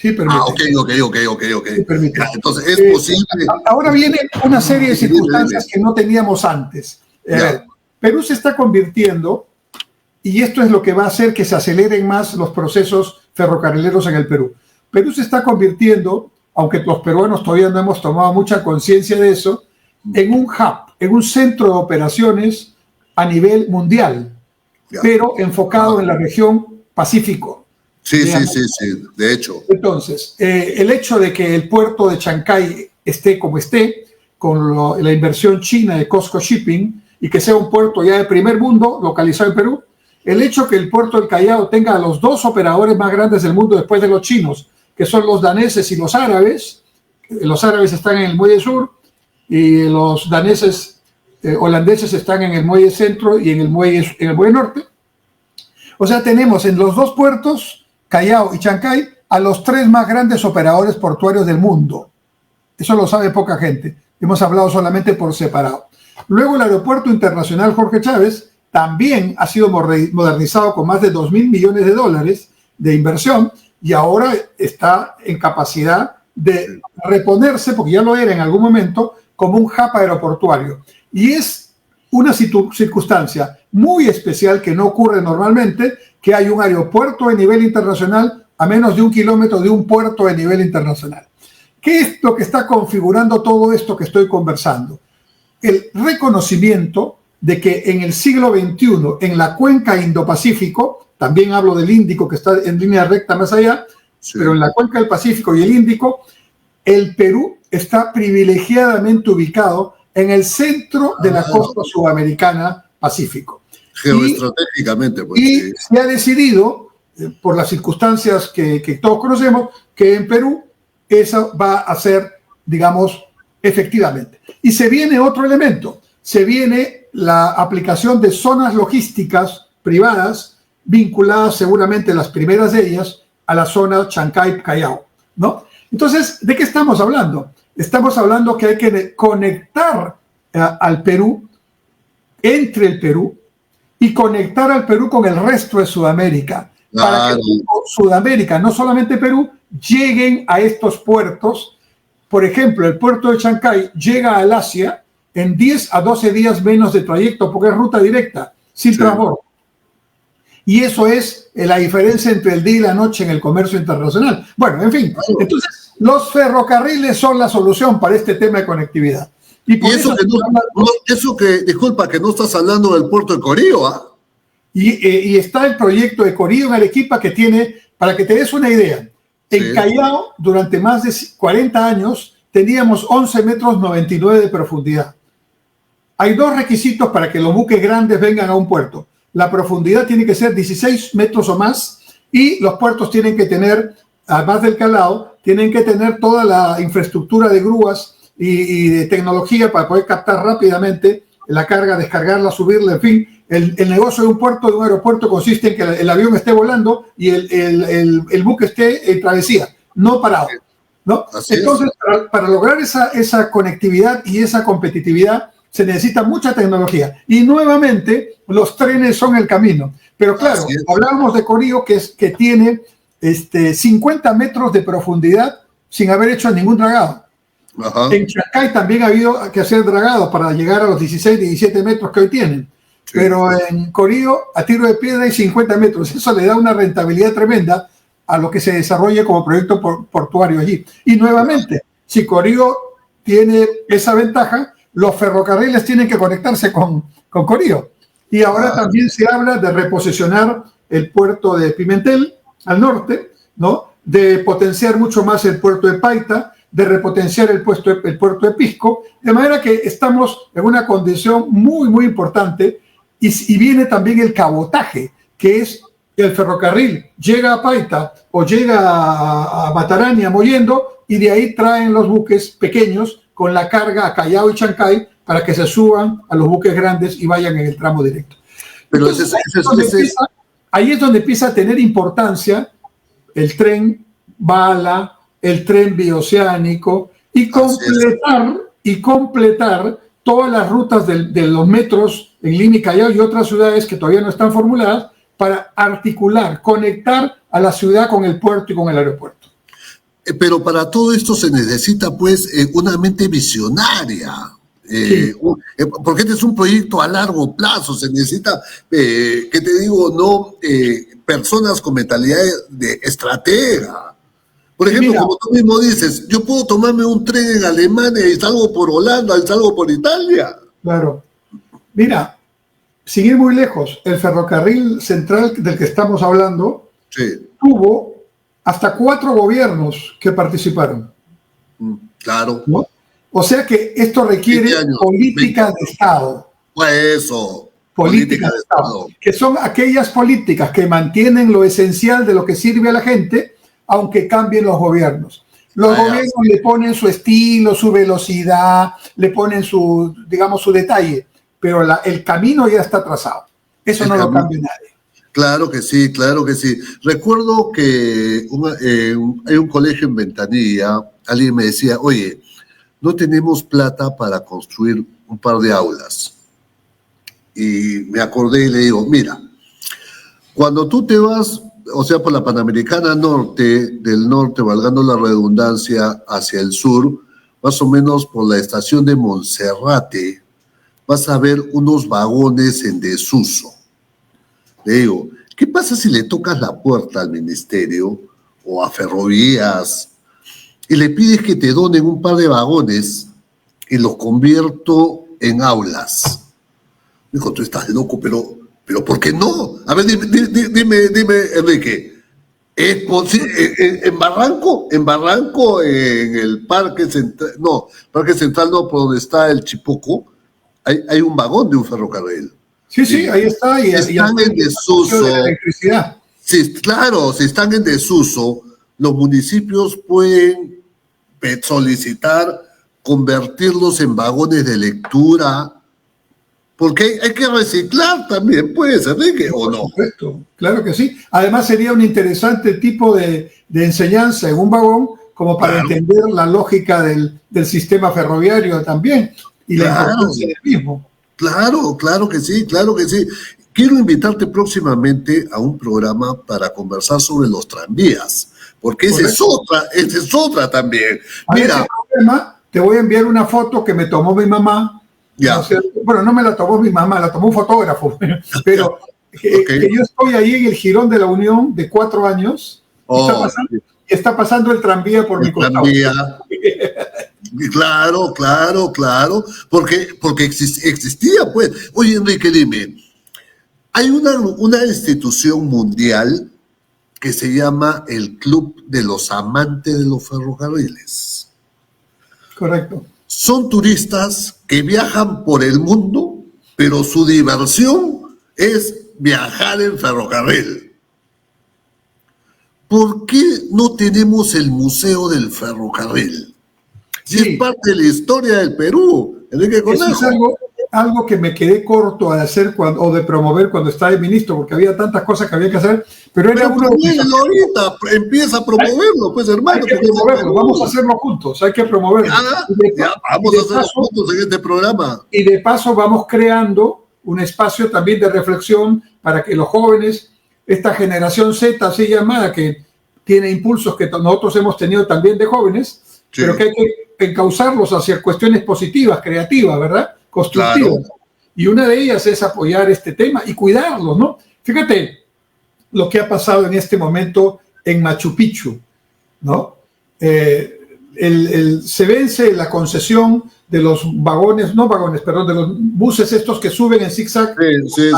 S3: permite.
S1: Ah, ok.
S3: Sí, permite.
S1: Ya, entonces es posible.
S3: Ahora viene una serie de circunstancias que no teníamos antes. Perú se está convirtiendo, y esto es lo que va a hacer que se aceleren más los procesos ferrocarrileros en el Perú. Perú se está convirtiendo, aunque los peruanos todavía no hemos tomado mucha conciencia de eso, en un hub, en un centro de operaciones a nivel mundial, pero enfocado en la región Pacífico.
S1: Sí, de hecho.
S3: Entonces, el hecho de que el puerto de Chancay esté como esté, con la inversión china de COSCO Shipping, y que sea un puerto ya de primer mundo, localizado en Perú, el hecho que el puerto del Callao tenga a los dos operadores más grandes del mundo después de los chinos, que son los daneses y los árabes están en el muelle sur, y los daneses, holandeses están en el muelle centro y en el muelle norte. O sea, tenemos en los dos puertos, Callao y Chancay, a los tres más grandes operadores portuarios del mundo. Eso lo sabe poca gente. Hemos hablado solamente por separado. Luego el Aeropuerto Internacional Jorge Chávez también ha sido modernizado con más de 2.000 millones de dólares de inversión y ahora está en capacidad de reponerse, porque ya lo era en algún momento, como un hub aeroportuario. Y es una circunstancia muy especial que no ocurre normalmente, que hay un aeropuerto de nivel internacional a menos de 1 kilómetro de un puerto de nivel internacional. ¿Qué es lo que está configurando todo esto que estoy conversando? El reconocimiento de que en el siglo XXI, en la cuenca Indo-Pacífico, también hablo del Índico que está en línea recta más allá, pero en la cuenca del Pacífico y el Índico, el Perú está privilegiadamente ubicado en el centro de la costa sudamericana Pacífico.
S1: Geoestratégicamente. Pues,
S3: y se ha decidido, por las circunstancias que todos conocemos, que en Perú eso va a ser, digamos, efectivamente. Y se viene otro elemento, se viene la aplicación de zonas logísticas privadas vinculadas seguramente las primeras de ellas a la zona Chancay-Callao, ¿no? Entonces, ¿de qué estamos hablando? Estamos hablando que hay que conectar al Perú, entre el Perú, y conectar al Perú con el resto de Sudamérica, para que Sudamérica, no solamente Perú, lleguen a estos puertos. Por ejemplo, el puerto de Chancay llega al Asia en 10 a 12 días menos de trayecto, porque es ruta directa, sin transbordo. Y eso es la diferencia entre el día y la noche en el comercio internacional. Bueno, en fin, entonces los ferrocarriles son la solución para este tema de conectividad. Y
S1: disculpa, que no estás hablando del puerto de Corío, ¿ah?
S3: Y está el proyecto de Corío en Arequipa que tiene, para que te des una idea, en Callao durante más de 40 años teníamos 11 metros 99 de profundidad. Hay dos requisitos para que los buques grandes vengan a un puerto. La profundidad tiene que ser 16 metros o más y los puertos tienen que tener, además del calado, tienen que tener toda la infraestructura de grúas y de tecnología para poder captar rápidamente la carga, descargarla, subirla, en fin. El negocio de un puerto, de un aeropuerto, consiste en que el avión esté volando y el buque esté en travesía, no parado, ¿no? Entonces, para lograr esa conectividad y esa competitividad, se necesita mucha tecnología. Y nuevamente, los trenes son el camino. Pero claro, hablábamos de Corío, que tiene 50 metros de profundidad sin haber hecho ningún dragado. Ajá. En Chancay también ha habido que hacer dragados para llegar a los 16, 17 metros que hoy tienen. Pero en Corío, a tiro de piedra, hay 50 metros. Eso le da una rentabilidad tremenda a lo que se desarrolle como proyecto portuario allí. Y nuevamente, si Corío tiene esa ventaja, los ferrocarriles tienen que conectarse con Corío. Y ahora también se habla de reposicionar el puerto de Pimentel al norte, ¿no? De potenciar mucho más el puerto de Paita, de repotenciar el puerto de Pisco, de manera que estamos en una condición muy, muy importante. Y viene también el cabotaje, que es el ferrocarril llega a Paita o llega a Matarani, a Mollendo, y de ahí traen los buques pequeños con la carga a Callao y Chancay para que se suban a los buques grandes y vayan en el tramo directo. Pero entonces, ahí es donde empieza a tener importancia el tren bala, el tren bioceánico y completar todas las rutas de los metros en Lima y Callao y otras ciudades que todavía no están formuladas para articular, conectar a la ciudad con el puerto y con el aeropuerto.
S1: Pero para todo esto se necesita pues una mente visionaria, porque este es un proyecto a largo plazo, se necesita, ¿qué te digo? Personas con mentalidad de estratega, Por ejemplo,
S3: mira,
S1: como tú mismo dices, yo puedo tomarme un tren en Alemania y salgo por Holanda y salgo por Italia.
S3: claro, mira, sin ir muy lejos, el ferrocarril central del que estamos hablando
S1: Sí,
S3: tuvo hasta 4 gobiernos que participaron,
S1: claro.
S3: ¿no? O sea que esto requiere
S1: 20 años,
S3: políticas
S1: 20
S3: de Estado,
S1: Pues eso, política
S3: políticas
S1: de
S3: de Estado,
S1: Estado.
S3: que son aquellas políticas que mantienen lo esencial de lo que sirve a la gente, aunque cambien los gobiernos. Los gobiernos le ponen su estilo, su velocidad, le ponen su, digamos, su detalle, pero el camino ya está trazado. Eso no lo cambia nadie.
S1: Claro que sí, claro que sí. Recuerdo que hay un colegio en Ventanilla, alguien me decía, oye, no tenemos plata para construir un par de aulas. Y me acordé y le digo, mira, cuando tú te vas, o sea, por la Panamericana Norte, del norte, valgando la redundancia, hacia el sur, más o menos por la estación de Monserrate, vas a ver unos vagones en desuso. Le digo, ¿qué pasa si le tocas la puerta al ministerio o a Ferrovías y le pides que te donen un par de vagones y los convierto en aulas? Me dijo, tú estás loco, pero ¿por qué no? A ver, dime, Enrique. ¿Es posible? En Barranco, en el Parque Central, Parque Central no, por donde está el Chipoco, hay un vagón de un ferrocarril.
S3: Sí, ahí está. Y
S1: están en desuso.
S3: De la electricidad.
S1: Sí, claro, si están en desuso, los municipios pueden solicitar convertirlos en vagones de lectura, porque hay que reciclar también, puede ser, ¿o no?
S3: Por supuesto, claro que sí. Además sería un interesante tipo de enseñanza en un vagón, como para entender la lógica del sistema ferroviario también y la importancia del mismo.
S1: Claro que sí, claro que sí. Quiero invitarte próximamente a un programa para conversar sobre los tranvías, porque esa es otra también. Mira,
S3: ese problema, te voy a enviar una foto que me tomó mi mamá.
S1: Ya.
S3: ¿No? Bueno, no me la tomó mi mamá, la tomó un fotógrafo, pero que yo estoy ahí en el Jirón de la Unión de 4 años, está pasando el tranvía por mi costado.
S1: Claro, porque existía, pues. Oye, Enrique, dime, hay una institución mundial que se llama el Club de los Amantes de los Ferrocarriles.
S3: Correcto.
S1: Son turistas que viajan por el mundo, pero su diversión es viajar en ferrocarril. ¿Por qué no tenemos el Museo del Ferrocarril? Si es parte de la historia del Perú. Enrique Cornejo.
S3: Eso es algo que me quedé corto de hacer o de promover cuando estaba de ministro, porque había tantas cosas que había que hacer, pero era uno de
S1: ahorita, empieza a promoverlo, pues, hermano.
S3: Hay que promoverlo, vamos a hacerlo juntos, hay que promoverlo.
S1: Vamos a hacerlo juntos en este programa.
S3: Y de paso vamos creando un espacio también de reflexión para que los jóvenes, esta generación Z así llamada, que tiene impulsos que nosotros hemos tenido también de jóvenes, pero que hay que encauzarlos hacia cuestiones positivas, creativas, ¿verdad? Constructivas. Claro. Y una de ellas es apoyar este tema y cuidarlos, ¿no? Fíjate lo que ha pasado en este momento en Machu Picchu, ¿no? Se vence la concesión de los de los buses estos que suben en zigzag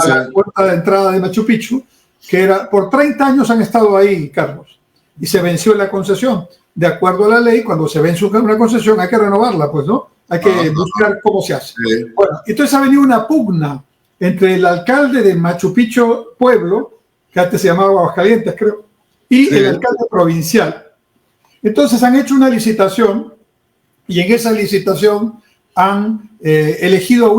S3: a la puerta de entrada de Machu Picchu, que era por 30 años han estado ahí, Carlos, y se venció la concesión. De acuerdo a la ley, cuando se vence una concesión hay que renovarla, pues, ¿no? Hay que buscar cómo se hace. Bueno, entonces ha venido una pugna entre el alcalde de Machu Picchu Pueblo, que antes se llamaba Aguascalientes, creo, y el alcalde provincial. Entonces han hecho una licitación y en esa licitación han elegido a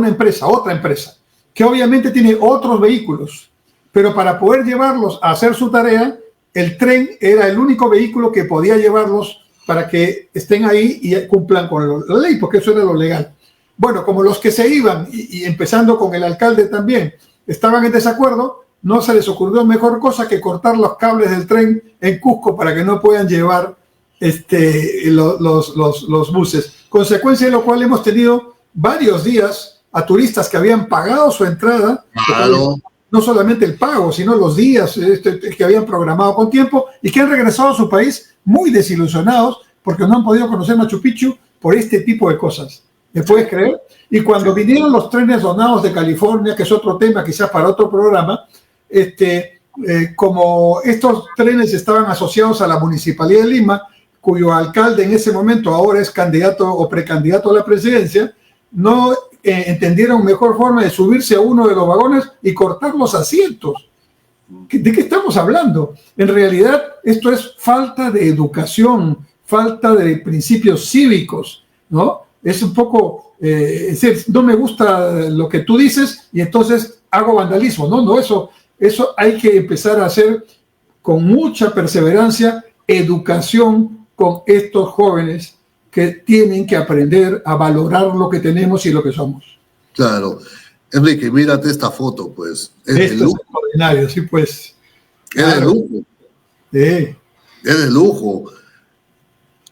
S3: otra empresa, que obviamente tiene otros vehículos, pero para poder llevarlos a hacer su tarea, el tren era el único vehículo que podía llevarlos para que estén ahí y cumplan con la ley, porque eso era lo legal. Bueno, como los que se iban, y empezando con el alcalde también, estaban en desacuerdo, no se les ocurrió mejor cosa que cortar los cables del tren en Cusco para que no puedan llevar los buses. Consecuencia de lo cual hemos tenido varios días a turistas que habían pagado su entrada, no solamente el pago, sino los días que habían programado con tiempo y que han regresado a su país muy desilusionados porque no han podido conocer Machu Picchu por este tipo de cosas. ¿Me puedes creer? Y cuando vinieron los trenes donados de California, que es otro tema quizás para otro programa, como estos trenes estaban asociados a la Municipalidad de Lima, cuyo alcalde en ese momento ahora es candidato o precandidato a la presidencia, no entendieron mejor forma de subirse a uno de los vagones y cortar los asientos. ¿De qué estamos hablando? En realidad, esto es falta de educación, falta de principios cívicos, ¿no? Es un poco, no me gusta lo que tú dices y entonces hago vandalismo. No, eso hay que empezar a hacer con mucha perseverancia, educación con estos jóvenes que tienen que aprender a valorar lo que tenemos y lo que somos.
S1: Claro. Enrique, mírate esta foto, pues.
S3: Esto es extraordinario, sí, pues.
S1: Es de lujo. Es de lujo.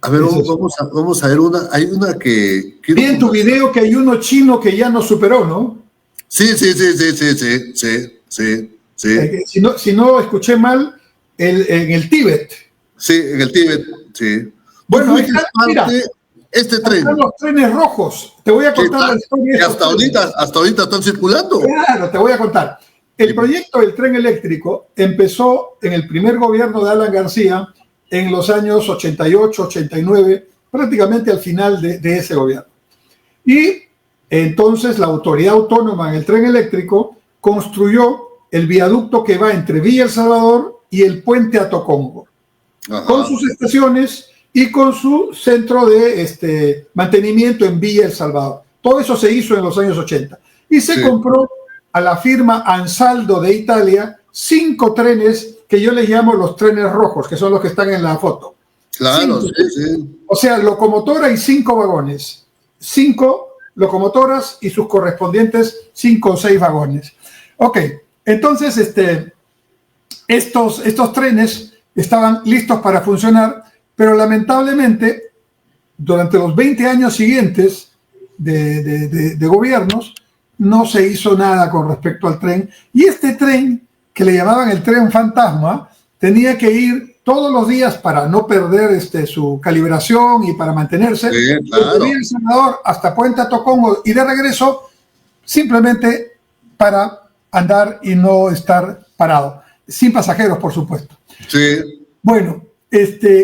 S1: A ver, vamos a ver una. Hay una que...
S3: Vi en tu video que hay uno chino que ya nos superó, ¿no?
S1: Sí.
S3: Si no escuché mal, en el Tíbet.
S1: Sí, en el Tíbet, sí.
S3: Bueno, mira,
S1: este tren.
S3: Están los trenes rojos. Te voy a contar la historia.
S1: Que hasta ahorita están circulando.
S3: Claro, te voy a contar. El proyecto del tren eléctrico empezó en el primer gobierno de Alan García en los años 88, 89, prácticamente al final de ese gobierno. Y entonces la autoridad autónoma en el tren eléctrico construyó el viaducto que va entre Villa El Salvador y el puente Atocongo, con sus estaciones y con su centro de mantenimiento en Villa El Salvador. Todo eso se hizo en los años 80. Y se compró a la firma Ansaldo de Italia 5 trenes que yo les llamo los trenes rojos, que son los que están en la foto.
S1: Claro, sí.
S3: O sea, locomotora y 5 vagones. 5 locomotoras y sus correspondientes 5 o 6 vagones. Ok, entonces estos trenes estaban listos para funcionar, pero lamentablemente durante los 20 años siguientes de gobiernos no se hizo nada con respecto al tren, y este tren, que le llamaban el tren fantasma, tenía que ir todos los días para no perder su calibración y para mantenerse desde El Salvador hasta Puente Atocongo y de regreso, simplemente para andar y no estar parado, sin pasajeros, por supuesto.
S1: Sí.
S3: Bueno,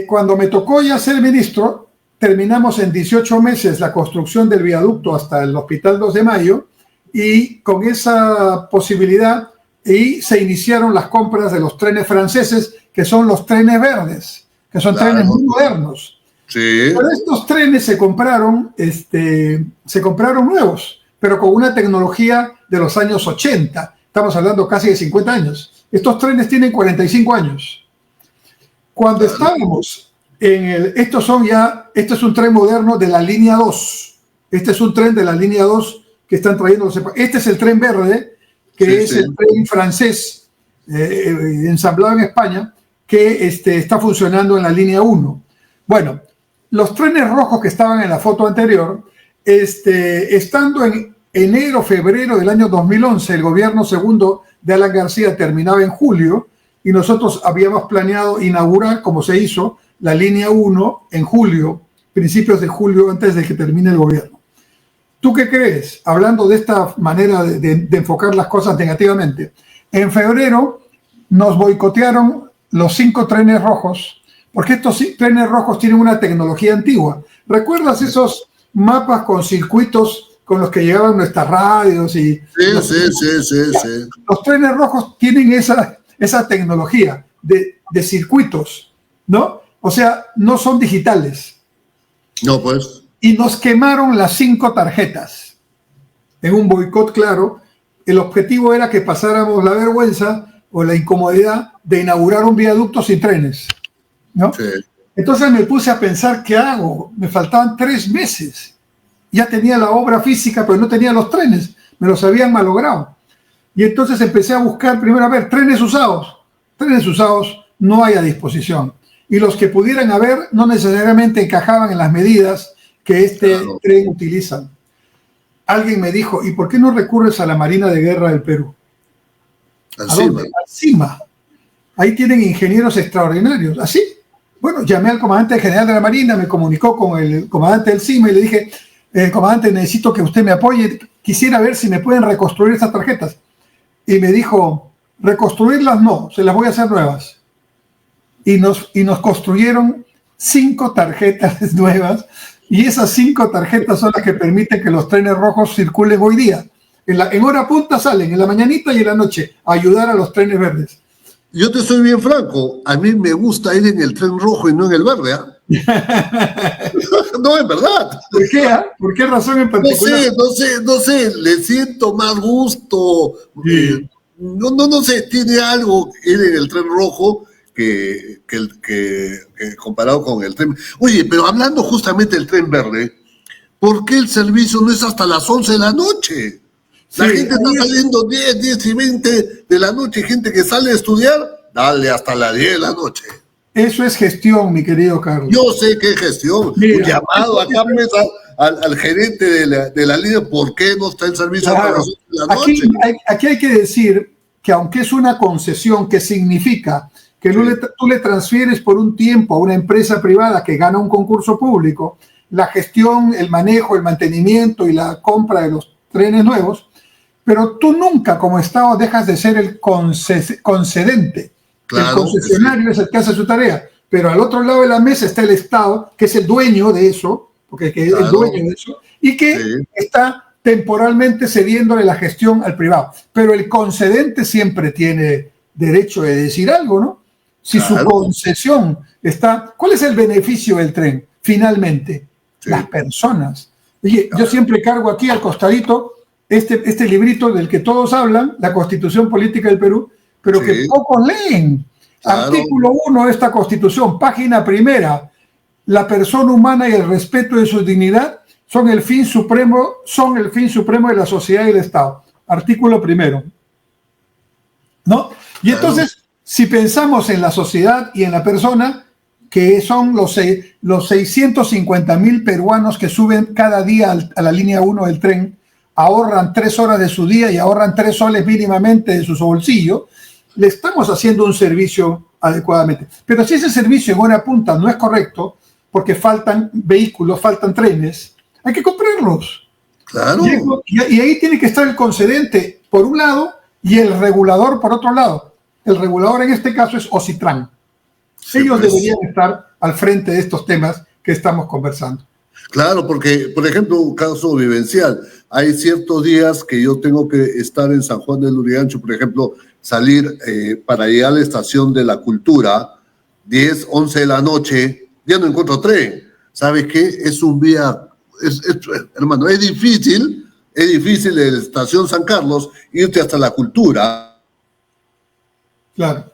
S3: cuando me tocó ya ser ministro, terminamos en 18 meses la construcción del viaducto hasta el Hospital 2 de Mayo, y con esa posibilidad se iniciaron las compras de los trenes franceses, que son los trenes verdes, que son trenes muy modernos.
S1: Sí.
S3: Pero estos trenes se compraron nuevos, pero con una tecnología de los años 80. Estamos hablando casi de 50 años. Estos trenes tienen 45 años. Cuando estábamos este es un tren moderno de la línea 2. Este es un tren de la línea 2 que están trayendo. Este es el tren verde, que es el tren francés ensamblado en España, que está funcionando en la línea 1. Bueno, los trenes rojos que estaban en la foto anterior, estando en enero, febrero del año 2011, el gobierno segundo de Alan García terminaba en julio, y nosotros habíamos planeado inaugurar, como se hizo, la línea 1 en julio, principios de julio, antes de que termine el gobierno. ¿Tú qué crees? Hablando de esta manera de enfocar las cosas negativamente. En febrero nos boicotearon los 5 trenes rojos, porque estos trenes rojos tienen una tecnología antigua. ¿Recuerdas esos mapas con circuitos con los que llegaban nuestras radios? Sí. Los trenes rojos tienen esa tecnología de circuitos, ¿no? O sea, no son digitales.
S1: No, pues.
S3: Y nos quemaron las 5 tarjetas. En un boicot, claro. El objetivo era que pasáramos la vergüenza o la incomodidad de inaugurar un viaducto sin trenes, ¿no? Sí. Entonces me puse a pensar, ¿qué hago? Me faltaban 3 meses. Ya tenía la obra física, pero no tenía los trenes. Me los habían malogrado. Y entonces empecé a buscar, primero, a ver, trenes usados. Trenes usados no hay a disposición. Y los que pudieran haber no necesariamente encajaban en las medidas que tren utilizan. Alguien me dijo, ¿y por qué no recurres a la Marina de Guerra del Perú? ¿A dónde? Al CIMA. Ahí tienen ingenieros extraordinarios. ¿Así? Bueno, llamé al comandante general de la Marina, me comunicó con el comandante del CIMA y le dije, comandante, necesito que usted me apoye, quisiera ver si me pueden reconstruir estas tarjetas. Y me dijo, reconstruirlas no, se las voy a hacer nuevas. Y nos construyeron 5 tarjetas nuevas, y esas 5 tarjetas son las que permiten que los trenes rojos circulen hoy día. En hora punta salen, en la mañanita y en la noche, a ayudar a los trenes verdes.
S1: Yo te soy bien franco, a mí me gusta ir en el tren rojo y no en el verde, ¿ah? No, es verdad.
S3: ¿Por qué? ¿Por qué razón en particular?
S1: No sé, le siento más gusto.
S3: Sí.
S1: No sé, tiene algo ir en el tren rojo que comparado con el tren. Oye, pero hablando justamente del tren verde, ¿por qué el servicio no es hasta las 11 de la noche? La
S3: Sí,
S1: gente está saliendo 10 y 20 de la noche, gente que sale a estudiar, dale hasta las 10 de la noche.
S3: eso es gestión, mi querido Carlos.
S1: Yo sé que es gestión. Un
S3: Mira,
S1: llamado acá mesa al gerente de la línea, ¿por qué no está el servicio hasta las
S3: claro,
S1: 11 de la noche?
S3: aquí hay que decir que aunque es una concesión que significa que tú le transfieres por un tiempo a una empresa privada que gana un concurso público, la gestión, el manejo, el mantenimiento y la compra de los trenes nuevos, pero tú nunca como Estado dejas de ser el concedente. El
S1: Claro,
S3: concesionario es el que hace su tarea, pero al otro lado de la mesa está el Estado, que es el dueño de eso, porque es el
S1: claro,
S3: dueño de eso, y que
S1: sí,
S3: está temporalmente cediéndole la gestión al privado. Pero el concedente siempre tiene derecho de decir algo, ¿no? Si su
S1: claro,
S3: concesión está... ¿Cuál es el beneficio del tren? Finalmente,
S1: sí,
S3: las personas. Oye, yo
S1: claro,
S3: siempre cargo aquí al costadito este librito del que todos hablan, la Constitución Política del Perú, pero que
S1: sí,
S3: pocos leen.
S1: claro,
S3: Artículo 1 de esta Constitución, página primera. La persona humana y el respeto de su dignidad son el fin supremo de la sociedad y del Estado. Artículo primero. ¿No? Y
S1: claro,
S3: entonces, si pensamos en la sociedad y en la persona, que son los 650,000 peruanos que suben cada día a la línea 1 del tren, ahorran 3 horas de su día y ahorran 3 soles mínimamente de su bolsillo, le estamos haciendo un servicio adecuadamente. Pero si ese servicio en hora punta no es correcto, porque faltan vehículos, faltan trenes, hay que comprarlos.
S1: claro.
S3: Y ahí tiene que estar el concedente por un lado y el regulador por otro lado. El regulador en este caso es Ocitran.
S1: Sí,
S3: Ellos
S1: pues.
S3: deberían estar al frente de estos temas que estamos conversando.
S1: Claro, porque, por ejemplo, un caso vivencial. Hay ciertos días que yo tengo que estar en San Juan del Lurigancho, por ejemplo, salir para ir a la estación de la cultura, 10, 11 de la noche, ya no encuentro tren. ¿Sabes qué? Es un día, hermano, es difícil de la estación San Carlos irte hasta la cultura.
S3: Claro.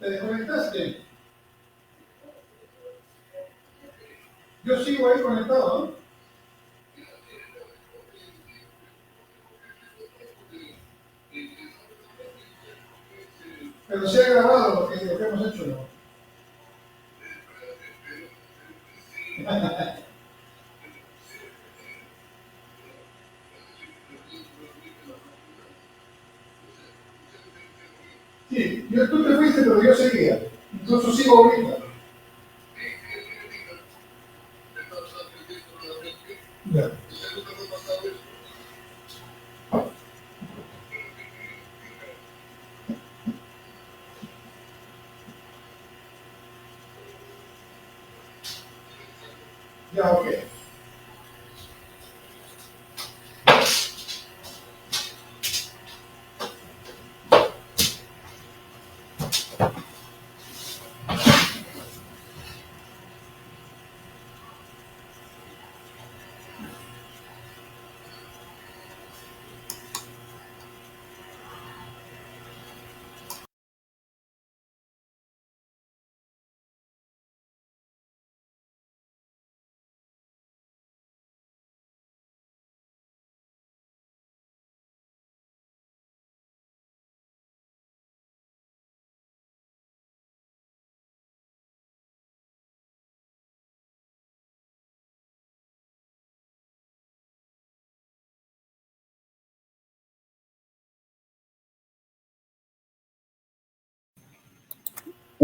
S3: ¿Te desconectaste? Yo sigo ahí conectado, ¿no? Pero se ha grabado lo que hemos hecho, ¿no? Sí, tú te fuiste, pero yo seguía. Incluso sigo ahorita. Ya. Ya, ok.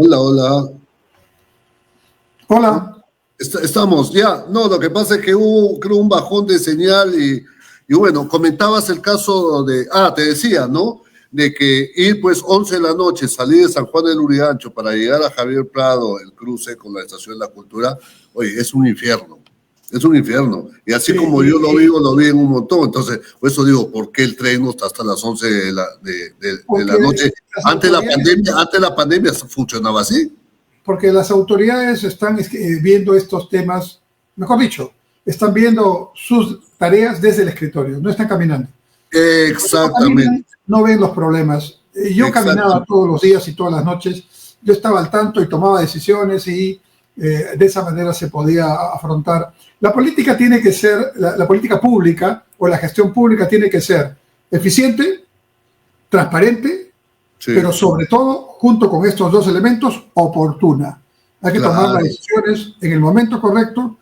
S1: Hola, hola.
S3: Hola.
S1: Estamos, ya. No, lo que pasa es que hubo, creo, un bajón de señal y bueno, comentabas el caso de, te decía, ¿no? De que ir pues 11 de la noche, salir de San Juan del Lurigancho para llegar a Javier Prado, el cruce con la Estación de la Cultura, oye, es un infierno. Es un infierno. Y así como yo lo vivo, lo vi en un montón. Entonces, por eso digo, ¿por qué el tren no está hasta las 11 de la noche? Antes la pandemia funcionaba así.
S3: Porque las autoridades están viendo estos temas, mejor dicho, están viendo sus tareas desde el escritorio, no están caminando.
S1: Exactamente.
S3: No ven los problemas. Yo caminaba todos los días y todas las noches, yo estaba al tanto y tomaba decisiones y de esa manera se podía afrontar. La política tiene que ser, la política pública o la gestión pública tiene que ser eficiente, transparente, sí, pero sobre todo, junto con estos dos elementos, oportuna. Hay que tomar las decisiones en el momento correcto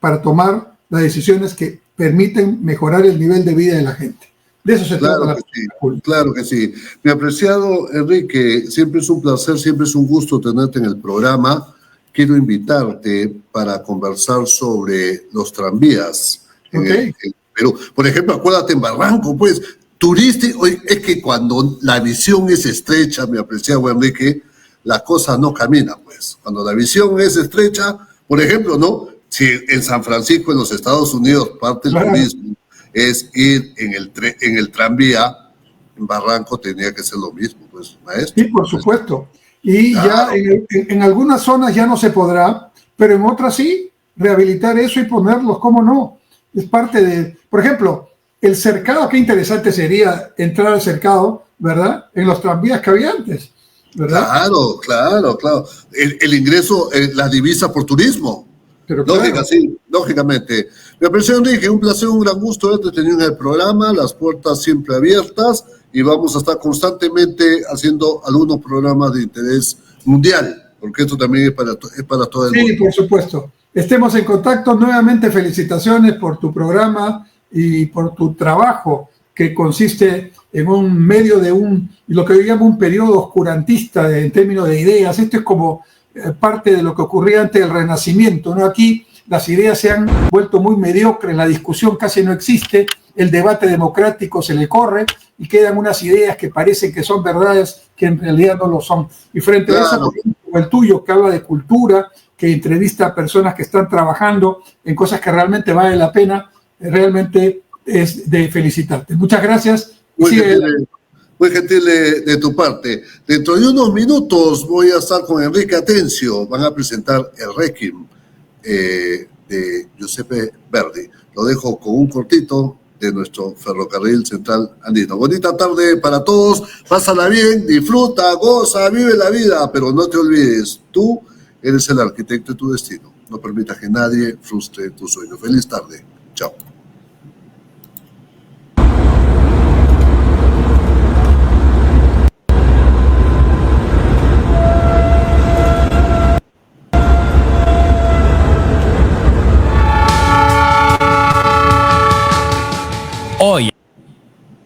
S3: para tomar las decisiones que permiten mejorar el nivel de vida de la gente. De eso se trata la política pública.
S1: Claro que sí. Mi apreciado Enrique, siempre es un placer, siempre es un gusto tenerte en el programa. Quiero invitarte para conversar sobre los tranvías en Perú. Por ejemplo, acuérdate en Barranco, pues, turístico, es que cuando la visión es estrecha, mi apreciado Enrique, la cosa no camina, pues. Cuando la visión es estrecha, por ejemplo, ¿no? Si en San Francisco, en los Estados Unidos, parte del turismo es ir en el tranvía, en Barranco tenía que ser lo mismo, pues, maestro.
S3: Sí, por supuesto. Y ya en algunas zonas ya no se podrá, pero en otras sí, rehabilitar eso y ponerlos, ¿cómo no? Es parte de, por ejemplo, el cercado, qué interesante sería entrar al cercado, ¿verdad? En los tranvías que había antes, ¿verdad?
S1: Claro. El ingreso, la divisa por turismo. Pero lógicamente. Me aprecio, Enrique, un placer, un gran gusto haberte tenido en el programa, las puertas siempre abiertas y vamos a estar constantemente haciendo algunos programas de interés mundial, porque esto también es para todo el mundo.
S3: Sí, por supuesto. Estemos en contacto. Nuevamente, felicitaciones por tu programa y por tu trabajo, que consiste en un medio de lo que yo llamo un periodo oscurantista en términos de ideas. Esto es como parte de lo que ocurría antes del Renacimiento, ¿no? Aquí las ideas se han vuelto muy mediocres, la discusión casi no existe, el debate democrático se le corre y quedan unas ideas que parecen que son verdades que en realidad no lo son. Y frente a eso, como el tuyo, que habla de cultura, que entrevista a personas que están trabajando en cosas que realmente vale la pena, realmente es de felicitarte. Muchas gracias.
S1: Muy gentil de tu parte. Dentro de unos minutos voy a estar con Enrique Atencio. Van a presentar el Requiem de Giuseppe Verdi. Lo dejo con un cortito de nuestro ferrocarril central andino. Bonita tarde para todos, pásala bien, disfruta, goza, vive la vida, pero no te olvides, tú eres el arquitecto de tu destino. No permitas que nadie frustre tu sueño. Feliz tarde. Chao.
S4: Hoy,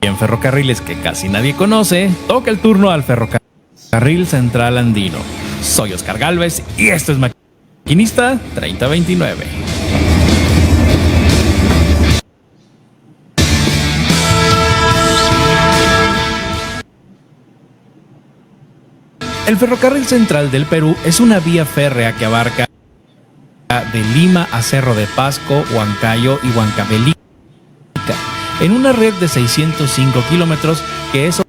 S4: en ferrocarriles que casi nadie conoce, toca el turno al Ferrocarril Central Andino. Soy Oscar Gálvez y esto es Maquinista 3029. El Ferrocarril Central del Perú es una vía férrea que abarca de Lima a Cerro de Pasco, Huancayo y Huancavelica, en una red de 605 kilómetros que es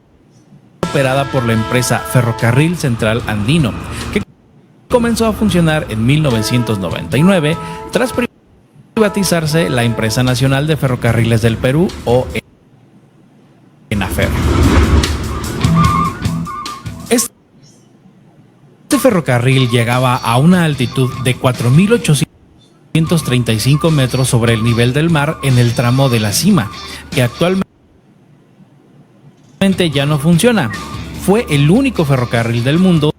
S4: operada por la empresa Ferrocarril Central Andino, que comenzó a funcionar en 1999 tras privatizarse la Empresa Nacional de Ferrocarriles del Perú, o ENAFER. Este ferrocarril llegaba a una altitud de 4.835 metros sobre el nivel del mar en el tramo de la cima, que actualmente ya no funciona. Fue el único ferrocarril del mundo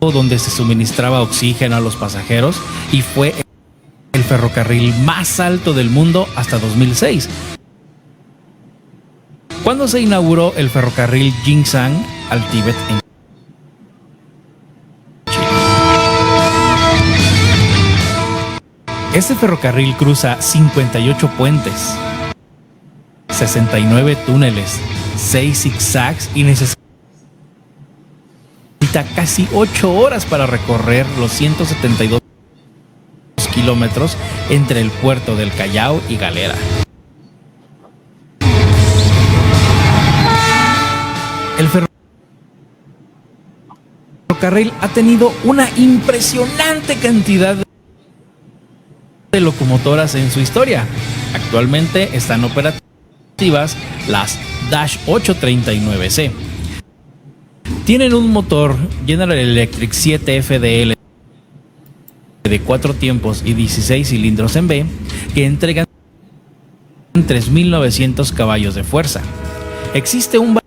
S4: donde se suministraba oxígeno a los pasajeros y fue el ferrocarril más alto del mundo hasta 2006, cuando se inauguró el ferrocarril Jinzhang al Tíbet en China. Este ferrocarril cruza 58 puentes, 69 túneles, 6 zigzags y necesita casi 8 horas para recorrer los 172 kilómetros entre el puerto del Callao y Galera. El ferrocarril ha tenido una impresionante cantidad de locomotoras en su historia. Actualmente están operativas las Dash 839C. Tienen un motor General Electric 7 FDL de 4 tiempos y 16 cilindros en B que entregan 3.900 caballos de fuerza. Existe un